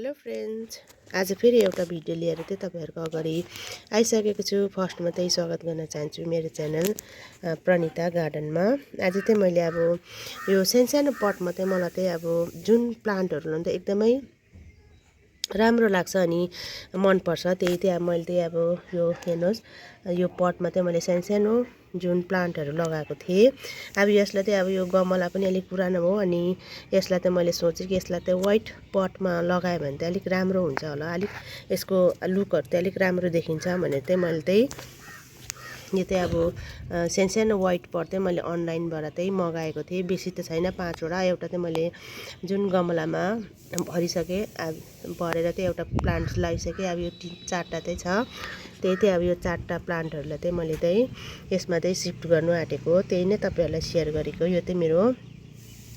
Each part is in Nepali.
हेलो फ्रेन्ड्स, आज फेरि एउटा भिडियो लिएर चाहिँ तपाईहरुको अगाडि आइसकेको छु। फर्स्टमा चाहिँ स्वागत गर्न चाहन्छु मेरो च्यानल प्रणिता गार्डनमा। आज चाहिँ मैले अब यो सानो पटमा चाहिँ मलाई चाहिँ अब जुन प्लान्टहरु लाउँदा एकदमै राम्रो लाग्छ अनि मन पर्छ, त्यही चाहिँ मैले चाहिँ अब यो हेर्नुस्, यो पटमा चाहिँ मैले सानो जुन प्लान्टहरु लगाएको थिएँ। अब यसलाई चाहिँ अब यो गमला पनि अलिक पुरानो हो अनि यसलाई चाहिँ मैले सोचे कि यसलाई चाहिँ व्हाइट पटमा लगाए भने चाहिँ अलिक राम्रो हुन्छ होला, अलिक यसको लुकहरु चाहिँ अलिक राम्रो देखिन्छ भनेर चाहिँ मैले चाहिँ यो चाहिँ अब सानो व्हाइट पट चाहिँ मैले अनलाइनबाट चाहिँ मगाएको थिएँ। बेसी त छैन, 5 वटा। एउटा चाहिँ मैले जुन गमलामा भरिसके, अब भरेर चाहिँ एउटा प्लान्ट लगाइसके। अब यो 4टा चाहिँ छ, त्यही चाहिँ अब यो 4टा प्लान्टहरुलाई चाहिँ मैले चाहिँ यसमा चाहिँ शिफ्ट गर्नु आँटेको, त्यही नै तपाईहरुलाई शेयर गरेको। यो चाहिँ मेरो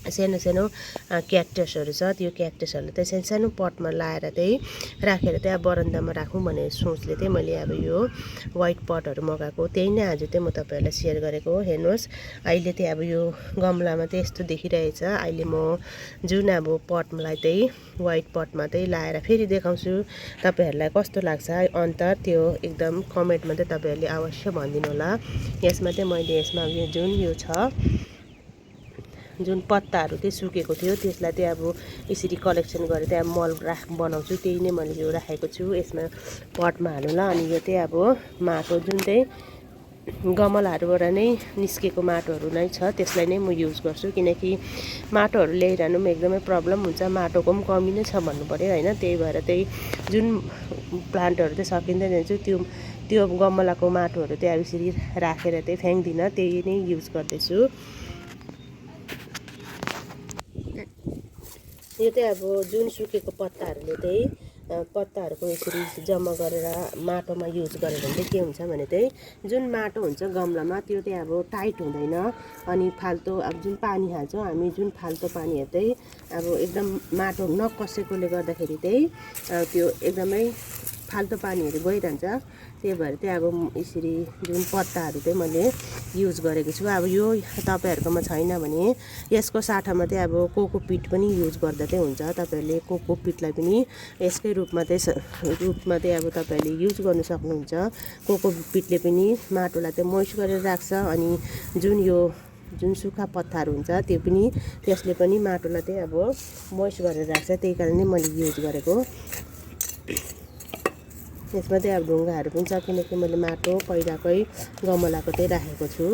सानो क्याक्टसहरु छ, त्यो क्याक्टसहरुलाई चाहिँ सानो पटमा लाएर चाहिँ राखेर चाहिँ अब बरन्दामा राखौँ भन्ने सोचले चाहिँ मैले अब यो व्हाइट पटहरु मगाएको, त्यही नै आज चाहिँ म तपाईहरुलाई शेयर गरेको। हेर्नुस्, अहिले चाहिँ अब यो गमलामा चाहिँ यस्तो देखिरहेछ। अहिले म जुन अब पटलाई चाहिँ व्हाइट पटमा चाहिँ लाएर फेरि देखाउँछु, तपाईहरुलाई कस्तो लाग्छ अन्तर त्यो एकदम कमेन्टमा चाहिँ तपाईहरुले अवश्य भनिदिनु होला। यसमा चाहिँ मैले यसमा यो जुन यो छ, जुन पत्ताहरु चाहिँ सुकेको थियो त्यसलाई चाहिँ अब यसरी कलेक्सन गरेर चाहिँ अब मल बनाउँछु, त्यही नै मैले यो राखेको छु यसमा पटमा हाल्नुला। अनि यो चाहिँ अब माटो जुन चाहिँ गमलाहरुबाट नै निस्केको माटोहरु नै छ, त्यसलाई नै म युज गर्छु, किनकि माटोहरु ल्याइरहनु पनि एकदमै प्रब्लम हुन्छ, माटोको पनि कमी नै छ भन्नु पर्यो हैन। त्यही भएर चाहिँ जुन प्लान्टहरु चाहिँ सकिँदै जान्छ त्यो गमलाको माटोहरु चाहिँ अब यसरी राखेर चाहिँ फ्याँक्दिन, त्यही नै युज गर्दैछु। यो चाहिँ अब जुन सुकेको पत्ताहरुले चाहिँ पत्ताहरुको यसरी जम्मा गरेर माटोमा युज गर्यो भने चाहिँ के हुन्छ भने चाहिँ जुन माटो हुन्छ गमलामा त्यो चाहिँ अब टाइट हुँदैन अनि फाल्तु अब जुन पानी हाल्छौँ हामी, जुन फाल्तु पानीहरु चाहिँ अब एकदम माटो नकसेकोले गर्दाखेरि चाहिँ त्यो एकदमै फाल्तु पानीहरु गइरहन्छ। त्यही भएर चाहिँ अब यसरी जुन पत्ताहरु चाहिँ मैले युज गरेको छु। अब यो तपाईहरुकोमा छैन भने यसको साथमा चाहिँ अब कोकोपिट पनि युज गर्दा चाहिँ हुन्छ। तपाईहरुले कोकोपिटलाई पनि यसकै रूपमा चाहिँ अब तपाईहरुले युज गर्न सक्नुहुन्छ। कोकोपिटले पनि माटोलाई चाहिँ मोइस्ट गरेर राख्छ अनि जुन सुक्खा पत्ताहरु हुन्छ त्यो पनि त्यसले पनि माटोलाई चाहिँ अब मोइस्ट गरेर राख्छ, त्यही कारणले मैले युज गरेको। यसमा चाहिँ अब ढुङ्गाहरु पनि छ, किनकि मैले माटो पहिलाकै गमलाको चाहिँ राखेको छु।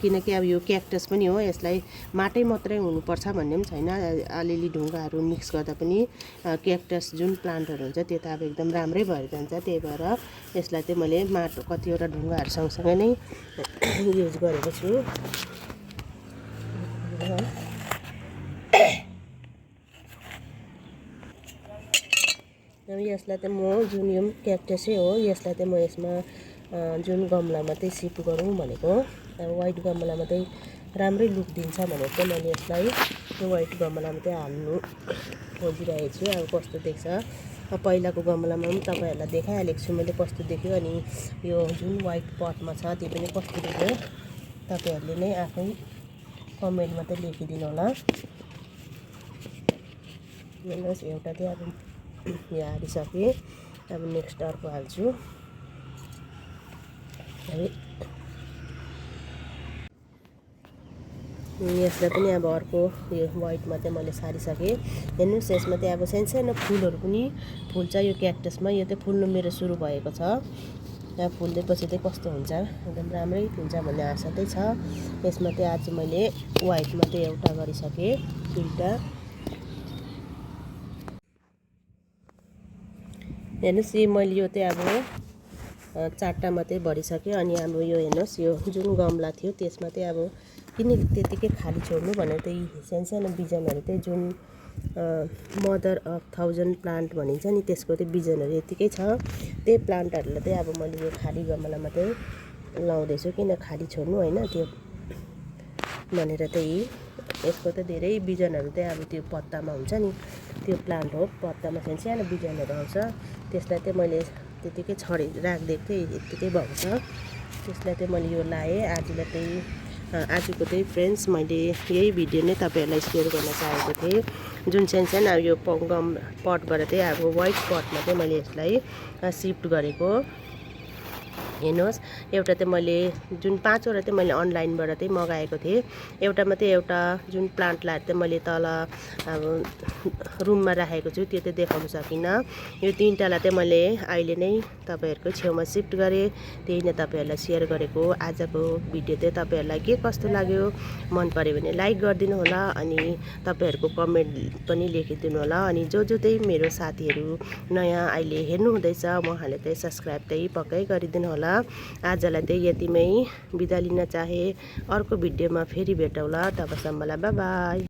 किनकि अब यो क्याक्टस पनि हो, यसलाई माटै मात्रै हुनुपर्छ भन्ने पनि छैन, अलिअलि ढुङ्गाहरु मिक्स गर्दा पनि क्याक्टस जुन प्लान्टहरु हुन्छ त्यो त अब एकदम राम्रै भएर जान्छ। त्यही भएर यसलाई चाहिँ मैले माटो कतिवटा ढुङ्गाहरु सँगसँगै नै युज गरेको छु। अब यसलाई चाहिँ म जुन यो क्याक्टसै हो, यसलाई चाहिँ म यसमा जुन गमलामा चाहिँ सिफ्ट गरौँ भनेको। अब व्हाइट गमलामा चाहिँ राम्रै लुक दिन्छ भनेर चाहिँ मैले यसलाई त्यो व्हाइट गमलामा चाहिँ हाल्नु खोजिरहेको छु। अब कस्तो देख्छ, अब पहिलाको गमलामा पनि तपाईहरुलाई देखाइहालेको छु मैले कस्तो देख्यो, अनि यो जुन व्हाइट पटमा छ त्यो पनि कस्तो देख्यो तपाईहरुले नै आफै कमेन्टमा चाहिँ लेखिदिनु होला। हेर्नुस्, एउटा चाहिँ अब यो हालिसकेँ, अब नेक्स्ट अर्को हाल्छु। यसलाई पनि अब अर्को यो व्हाइटमा चाहिँ मैले सारिसकेँ। हेर्नुस्, यसमा चाहिँ अब सानो फुलहरु पनि फुल्छ यो क्याक्टसमा। यो चाहिँ फुल्नु मेरो सुरु भएको छ, यहाँ फुल्दैपछि चाहिँ कस्तो हुन्छ, एकदम राम्रै हुन्छ भन्ने आशा चाहिँ छ। यसमा चाहिँ आज मैले व्हाइटमा चाहिँ एउटा गरिसकेँ, 2टा। हेर्नुस्, मैले यो चाहिँ अब 4टा मात्रै भरिसकेँ। अनि हाम्रो यो हेर्नुस्, यो जुन गमला थियो त्यसमा चाहिँ अब किन त्यतिकै खाली छोड्नु भनेर चाहिँ सानो बिजनहरु चाहिँ जुन मदर अफ 1000 प्लान्ट भनिन्छ नि, त्यसको चाहिँ बिजनहरु यतिकै छ। त्यही प्लान्टहरुलाई चाहिँ अब मैले यो खाली गमलामा चाहिँ लाउँदैछु, किन खाली छोड्नु हैन त्यो भनेर चाहिँ। यसको त धेरै बिजनहरु चाहिँ अब त्यो पत्तामा हुन्छ नि, त्यो प्लान्ट हो, पत्तामा सानो बिजनहरु आउँछ, त्यसलाई चाहिँ मैले त्यतिकै छडी राखिदिएको थिएँ, यतिकै भएको छ। त्यसलाई चाहिँ मैले यो लाएँ। आजलाई चाहिँ आजको चाहिँ फ्रेन्ड्स मैले यही भिडियो नै तपाईँहरूलाई सेयर गर्न चाहेको थिएँ। जुन सानो अब यो गम पटबाट चाहिँ अब वाइट पटमा चाहिँ मैले यसलाई सिफ्ट गरेको। हेर्नुहोस्, एउटा चाहिँ मैले जुन 5 वटा चाहिँ मैले अनलाइनबाट चाहिँ मगाएको थिएँ। एउटामा चाहिँ एउटा जुन प्लान्ट लाएर चाहिँ मैले तल अब रुममा राखेको छु, त्यो चाहिँ देखाउन सकिनँ। यो 3टालाई चाहिँ मैले अहिले नै तपाईँहरूको छेउमा सिफ्ट गरेँ, त्यही नै तपाईँहरूलाई सेयर गरेको। आजको भिडियो चाहिँ तपाईँहरूलाई के कस्तो लाग्यो, मन पऱ्यो भने लाइक गरिदिनु होला, अनि तपाईँहरूको कमेन्ट पनि लेखिदिनु होला। अनि जो चाहिँ मेरो साथीहरू नयाँ अहिले हेर्नु हुँदैछ उहाँहरूले चाहिँ सब्सक्राइब चाहिँ पक्कै गरिदिनु होला। आजलाई चाहिँ यतिमै बिदा लिन चाहे। अर्को भिडियोमा फेरि भेटौँला, तबसम्मलाई बाई बाई।